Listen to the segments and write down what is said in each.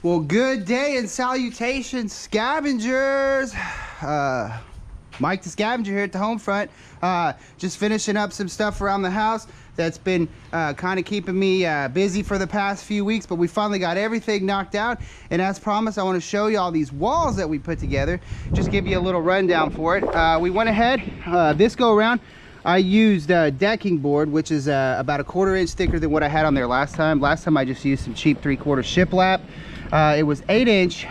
Well, good day and salutations, scavengers. Mike the Scavenger here at the home front. Just finishing up some stuff around the house that's been kind of keeping me busy for the past few weeks, but we finally got everything knocked out. And as promised, I want to show you all these walls that we put together. Just give you a little rundown for it. We went ahead, this go around, I used decking board, which is about a 1/4 inch thicker than what I had on there last time. Last time I just used some cheap 3/4 shiplap. It was 8 inch,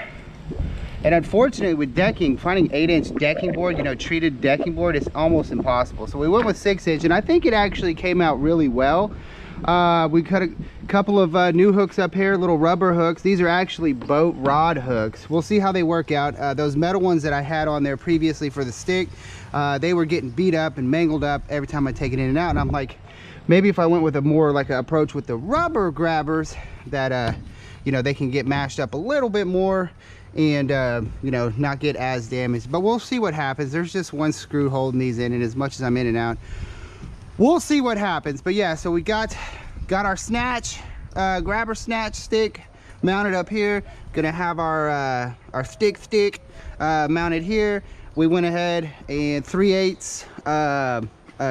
and unfortunately with decking, finding 8 inch decking board, you know, treated decking board, is almost impossible. So we went with 6 inch, and I think it actually came out really well. We cut a couple of new hooks up here, little rubber hooks. These are actually boat rod hooks. We'll see how they work out. Those metal ones that I had on there previously for the stick, they were getting beat up and mangled up every time I take it in and out. And I'm like, maybe if I went with a more like an approach with the rubber grabbers, that you know, they can get mashed up a little bit more and you know, not get as damaged. But we'll see what happens. There's just one screw holding these in, and as much as I'm in and out, we'll see what happens. But yeah, so we got our snatch, grabber snatch stick mounted up here. Gonna have our stick mounted here. We went ahead and 3/8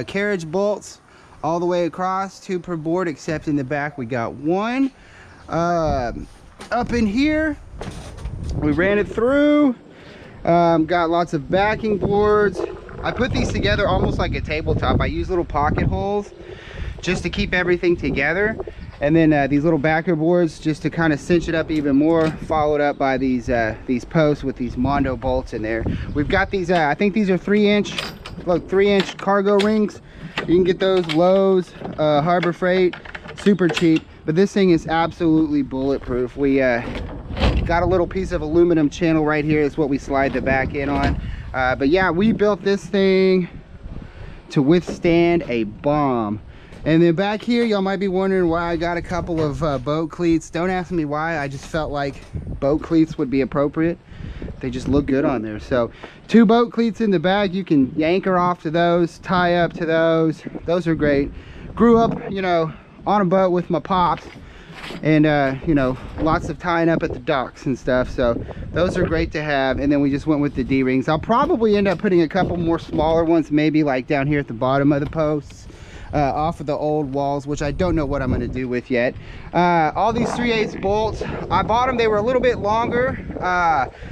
carriage bolts all the way across, 2 per board, except in the back we got 1. Up in here we ran it through, got lots of backing boards. I put these together almost like a tabletop. I use little pocket holes just to keep everything together, and then these little backer boards just to kind of cinch it up even more, followed up by these posts with these Mondo bolts in there. We've got these I think these are 3-inch, look, 3-inch cargo rings. You can get those Lowe's, Harbor Freight, super cheap. But this thing is absolutely bulletproof. We got a little piece of aluminum channel right here. That's what we slide the back in on. But yeah, we built this thing to withstand a bomb. And then back here, y'all might be wondering why I got a couple of boat cleats. Don't ask me why. I just felt like boat cleats would be appropriate. They just look good on there. So 2 boat cleats in the bag. You can anchor off to those, tie up to those. Those are great. Grew up, you know, on a boat with my pops, and you know, lots of tying up at the docks and stuff, so those are great to have. And then we just went with the D-rings. I'll probably end up putting a couple more smaller ones, maybe like down here at the bottom of the posts, off of the old walls, which I don't know what I'm going to do with yet. All these 3/8 bolts, I bought them, they were a little bit longer,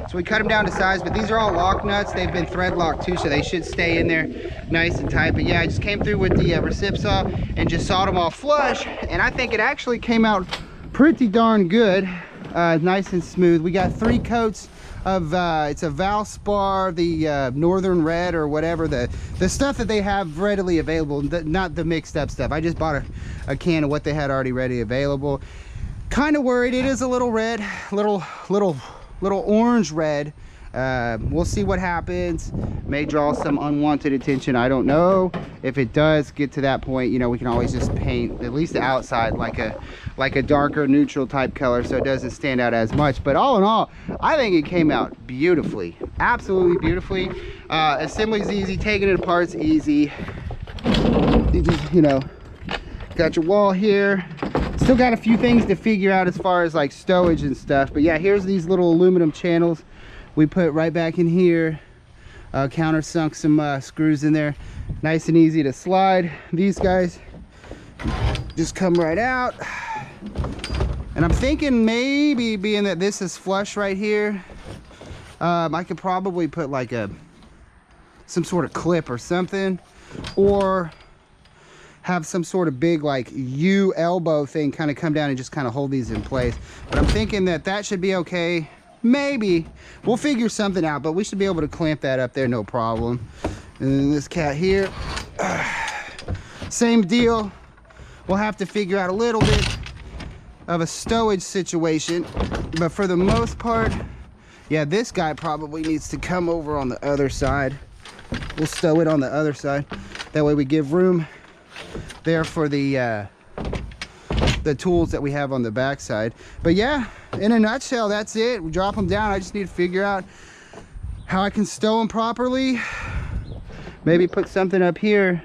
so we cut them down to size, but these are all lock nuts. They've been thread locked too, so they should stay in there nice and tight. But yeah, I just came through with the recip saw and just sawed them all flush, and I think it actually came out pretty darn good, nice and smooth. We got 3 coats of it's a Valspar, the Northern Red or whatever, the stuff that they have readily available, not the mixed up stuff. I just bought a can of what they had already ready available. Kind of worried, it is a little red, little orange red. We'll see what happens. May draw some unwanted attention, I don't know. If it does get to that point, you know, we can always just paint at least the outside like a darker neutral type color, so it doesn't stand out as much. But all in all, I think it came out beautifully, absolutely beautifully. Assembly's easy, taking it apart's easy. You just, you know, got your wall here. Still got a few things to figure out as far as like stowage and stuff, but yeah, here's these little aluminum channels we put right back in here. Countersunk some screws in there, nice and easy to slide. These guys just come right out, and I'm thinking maybe, being that this is flush right here, I could probably put like some sort of clip or something, or have some sort of big like U elbow thing kind of come down and just kind of hold these in place. But I'm thinking that should be okay. Maybe we'll figure something out, but we should be able to clamp that up there, no problem. And then this cat here, same deal. We'll have to figure out a little bit of a stowage situation, but for the most part, yeah, this guy probably needs to come over on the other side. We'll stow it on the other side, that way we give room there for the tools that we have on the back side. But yeah, in a nutshell, that's it. We drop them down. I just need to figure out how I can stow them properly. Maybe put something up here,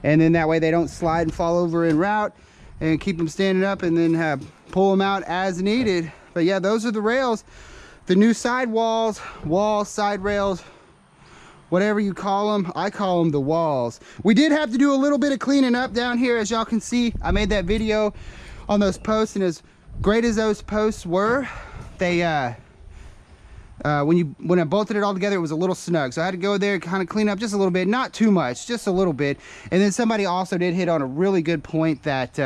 and then that way they don't slide and fall over en route, and keep them standing up, and then pull them out as needed. But yeah, those are the rails. The new side walls, side rails, whatever you call them. I call them the walls. We did have to do a little bit of cleaning up down here, as y'all can see. I made that video on those posts, and as great as those posts were, they when I bolted it all together, it was a little snug, so I had to go there, kind of clean up just a little bit, not too much, just a little bit. And then somebody also did hit on a really good point that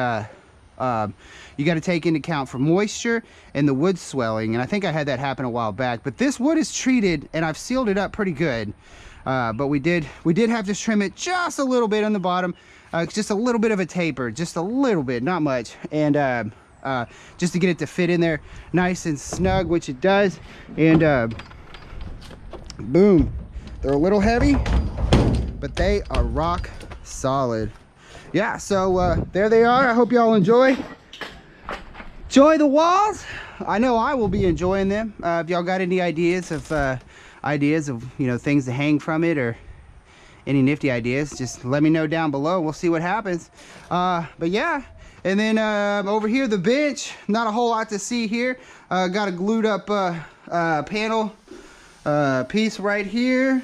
you got to take into account for moisture and the wood swelling, and I think I had that happen a while back. But this wood is treated, and I've sealed it up pretty good. But we did have to trim it just a little bit on the bottom, just a little bit of a taper, just a little bit, not much, and just to get it to fit in there nice and snug, which it does. And boom, they're a little heavy, but they are rock solid. Yeah, so there they are. I hope y'all enjoy the walls. I know I will be enjoying them. If y'all got any ideas of you know, things to hang from it, or any nifty ideas, just let me know down below. We'll see what happens. But yeah, and then over here, the bench, not a whole lot to see here. Got a glued up panel piece right here.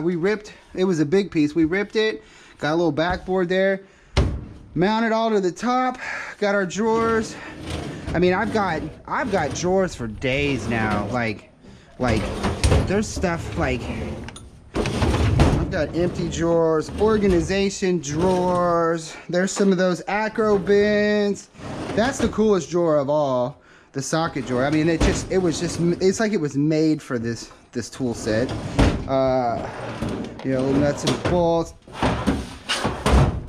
We ripped, it was a big piece, we ripped it, got a little backboard there, mounted all to the top, got our drawers. I mean, I've got drawers for days now. Like there's stuff like, I've got empty drawers, organization drawers. There's some of those acro bins. That's the coolest drawer of all, the socket drawer. I mean, it's like it was made for this tool set. You know, nuts and bolts.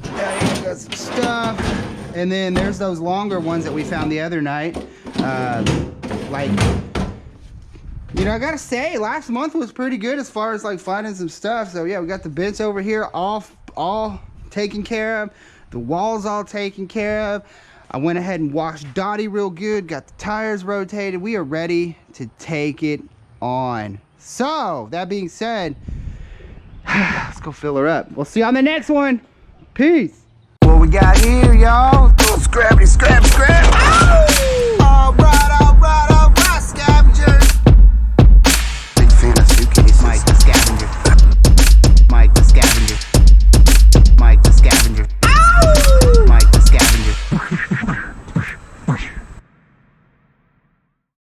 Yeah, got some stuff. And then there's those longer ones that we found the other night. Like, you know, I gotta say, last month was pretty good as far as like finding some stuff. So yeah, we got the bench over here all taken care of. The walls all taken care of. I went ahead and washed Dottie real good, got the tires rotated. We are ready to take it on. So that being said, let's go fill her up. We'll see you on the next one. Peace. What we got here, y'all? Scrappity scrap scrap.